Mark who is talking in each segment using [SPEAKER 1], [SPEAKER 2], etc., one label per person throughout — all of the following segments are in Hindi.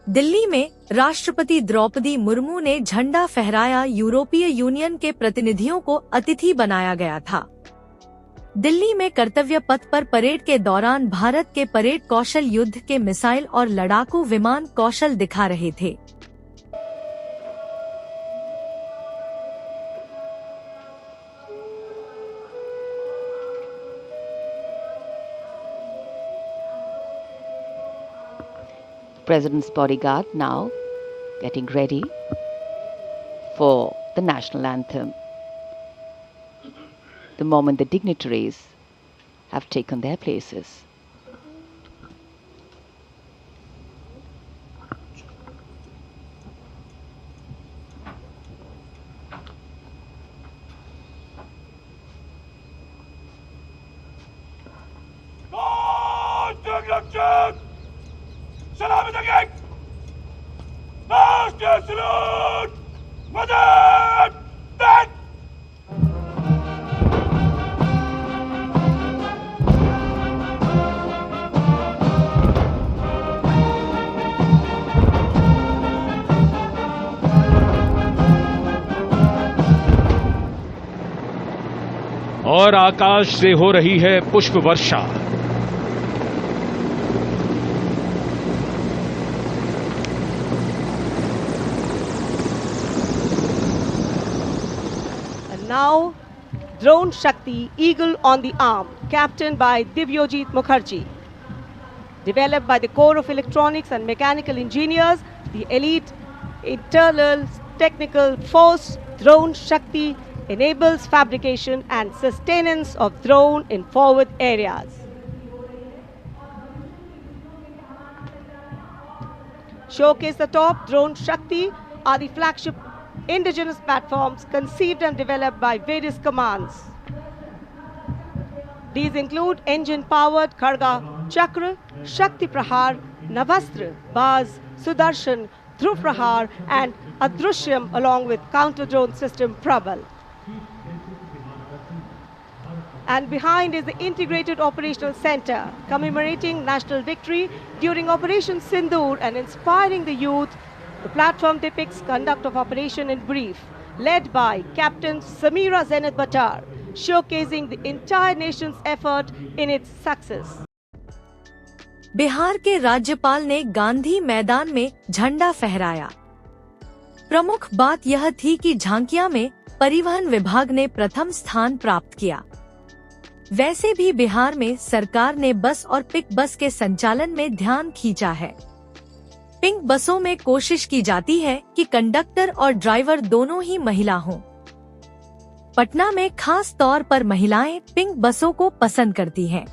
[SPEAKER 1] दिल्ली में राष्ट्रपति द्रौपदी मुर्मू ने झंडा फहराया। यूरोपीय यूनियन के प्रतिनिधियों को अतिथि बनाया गया था। दिल्ली में कर्तव्य पथ पर परेड के दौरान भारत के परेड कौशल युद्ध के मिसाइल और लड़ाकू विमान कौशल दिखा रहे थे।
[SPEAKER 2] President's bodyguard now getting ready for the national anthem. The moment the dignitaries have taken their places.
[SPEAKER 3] और आकाश से हो रही है पुष्प वर्षा।
[SPEAKER 4] And now, Drone Shakti Eagle on the Arm, captained by Divyojit Mukherjee. Developed by the Corps of Electronics and Mechanical Engineers, the elite internal technical force Drone Shakti enables fabrication and sustenance of drone in forward areas. Showcase the top Drone Shakti are the flagship indigenous platforms conceived and developed by various commands. These include engine-powered Kharga Chakra, Shakti Prahar, Navastra, Baz, Sudarshan, Dhruv Prahar and Adrushyam along with counter-drone system Prabal. And behind is the Integrated Operational Center, commemorating national victory during Operation Sindoor and inspiring the youth. The platform depicts conduct of operation in brief, led by Captain Samira Zenat Batar, showcasing the entire nation's effort in its success.
[SPEAKER 1] Bihar के राज्यपाल ने गांधी मैदान में झंडा फहराया। प्रमुख बात यह थी कि झांकियां में परिवहन विभाग ने प्रथम स्थान प्राप्त किया। वैसे भी बिहार में सरकार ने बस और पिक बस के संचालन में ध्यान खींचा है। पिंक बसों में कोशिश की जाती है कि कंडक्टर और ड्राइवर दोनों ही महिला हों। पटना में खास तौर पर महिलाएं पिंक बसों को पसंद करती हैं।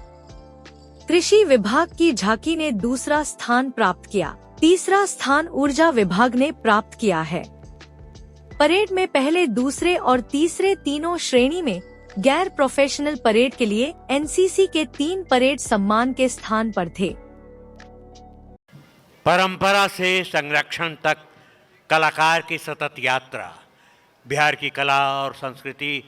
[SPEAKER 1] कृषि विभाग की झांकी ने दूसरा स्थान प्राप्त किया। तीसरा स्थान ऊर्जा विभाग ने प्राप्त किया है। परेड में पहले, दूसरे और तीसरे तीनों श्रेणी में गैर प्रोफेशनल परेड के लिए एनसीसी के 3 परेड सम्मान के स्थान पर थे।
[SPEAKER 5] परंपरा से संरक्षण तक कलाकार की सतत यात्रा। बिहार की कला और संस्कृति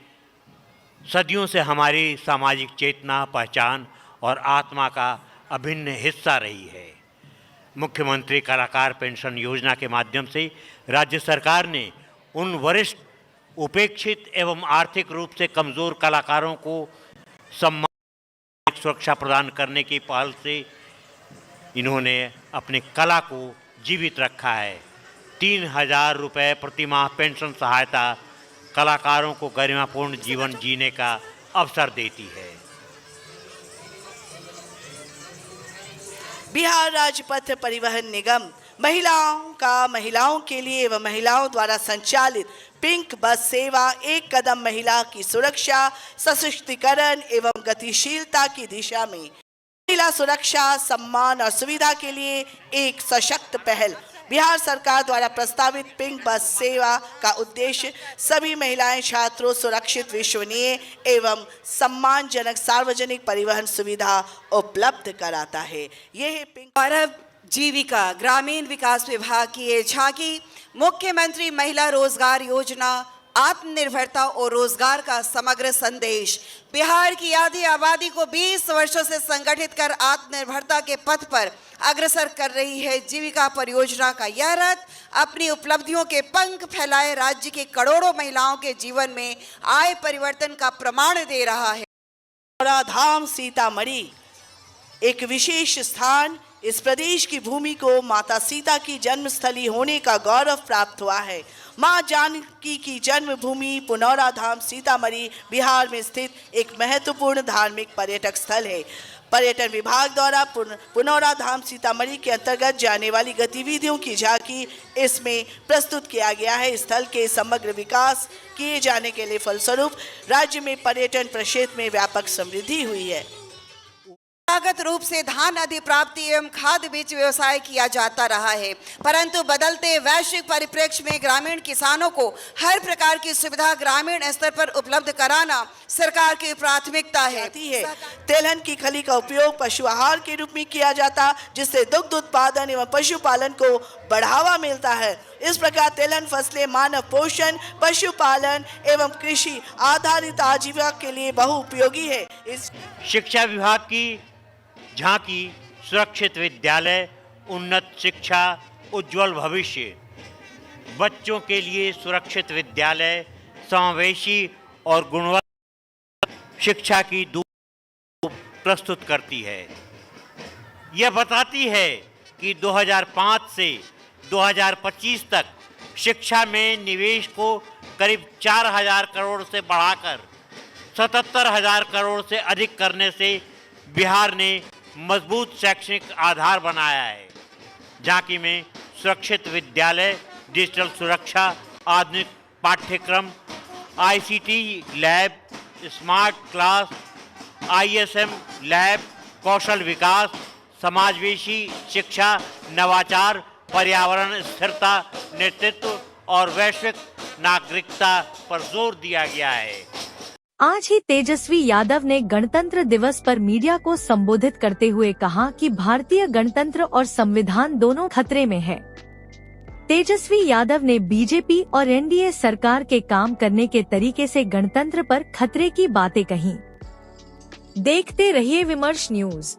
[SPEAKER 5] सदियों से हमारी सामाजिक चेतना, पहचान और आत्मा का अभिन्न हिस्सा रही है। मुख्यमंत्री कलाकार पेंशन योजना के माध्यम से राज्य सरकार ने उन वरिष्ठ, उपेक्षित एवं आर्थिक रूप से कमज़ोर कलाकारों को सम्मान, सुरक्षा प्रदान करने की पहल से इन्होंने अपनी कला को जीवित रखा है। 3000 रुपये प्रति माह पेंशन सहायता कलाकारों को गरिमापूर्ण जीवन जीने का अवसर देती है।
[SPEAKER 6] बिहार राज्य पथ परिवहन निगम महिलाओं के लिए एवं महिलाओं द्वारा संचालित पिंक बस सेवा एक कदम महिला की सुरक्षा, सशक्तिकरण एवं गतिशीलता की दिशा में महिला सुरक्षा, सम्मान और सुविधा के लिए एक सशक्त पहल। बिहार सरकार द्वारा प्रस्तावित पिंक बस सेवा का उद्देश्य सभी महिलाएं, छात्रों सुरक्षित, विश्वसनीय एवं सम्मानजनक सार्वजनिक परिवहन सुविधा उपलब्ध कराता है। यह पिंक
[SPEAKER 7] और जीविका ग्रामीण विकास विभाग की ये झांकी मुख्यमंत्री महिला रोजगार योजना आत्मनिर्भरता और रोजगार का समग्र संदेश। बिहार की आधी आबादी को 20 वर्षों से संगठित कर आत्मनिर्भरता के पथ पर अग्रसर कर रही है जीविका परियोजना का यह रथ अपनी उपलब्धियों के पंख फैलाए राज्य के करोड़ों महिलाओं के जीवन में आय परिवर्तन का प्रमाण दे रहा है।
[SPEAKER 6] धाम सीतामढ़ी एक विशेष स्थान। इस प्रदेश की भूमि को माता सीता की जन्मस्थली होने का गौरव प्राप्त हुआ है। मां जानकी की जन्मभूमि पुनौरा धाम सीतामढ़ी बिहार में स्थित एक महत्वपूर्ण धार्मिक पर्यटक स्थल है। पर्यटन विभाग द्वारा पुनौरा धाम सीतामढ़ी के अंतर्गत जाने वाली गतिविधियों की झांकी इसमें प्रस्तुत किया गया है। स्थल के समग्र विकास किए जाने के लिए फलस्वरूप राज्य में पर्यटन प्रक्षेत्र में व्यापक समृद्धि हुई है।
[SPEAKER 7] परंपरागत रूप से धान अधिप्राप्ति एवं खाद्य बीज व्यवसाय किया जाता रहा है, परंतु बदलते वैश्विक परिप्रेक्ष्य में ग्रामीण किसानों को हर प्रकार की सुविधा ग्रामीण स्तर पर उपलब्ध कराना सरकार की प्राथमिकता है।
[SPEAKER 6] तेलहन की खली का उपयोग पशु आहार के रूप में किया जाता, जिससे दुग्ध उत्पादन एवं पशुपालन को बढ़ावा मिलता है। इस प्रकार तेलहन फसलें मानव पोषण, पशुपालन एवं कृषि आधारित आजीविका के लिए बहुउपयोगी है। इस
[SPEAKER 5] शिक्षा विभाग की झांकी सुरक्षित विद्यालय, उन्नत शिक्षा, उज्जवल भविष्य। बच्चों के लिए सुरक्षित विद्यालय समावेशी और गुणवत्ता शिक्षा की दूत प्रस्तुत करती है। यह बताती है कि 2005 से 2025 तक शिक्षा में निवेश को करीब 4,000 करोड़ से बढ़ाकर 77,000 करोड़ से अधिक करने से बिहार ने मजबूत शैक्षणिक आधार बनाया है। झांकी में सुरक्षित विद्यालय, डिजिटल सुरक्षा, आधुनिक पाठ्यक्रम, ICT lab, smart class, ISM lab, कौशल विकास, समावेशी शिक्षा, नवाचार, पर्यावरण स्थिरता, नेतृत्व और वैश्विक नागरिकता पर जोर दिया गया है।
[SPEAKER 1] आज ही तेजस्वी यादव ने गणतंत्र दिवस पर मीडिया को संबोधित करते हुए कहा कि भारतीय गणतंत्र और संविधान दोनों खतरे में है। तेजस्वी यादव ने बीजेपी और NDA सरकार के काम करने के तरीके से गणतंत्र पर खतरे की बातें कहीं। देखते रहिए विमर्श न्यूज।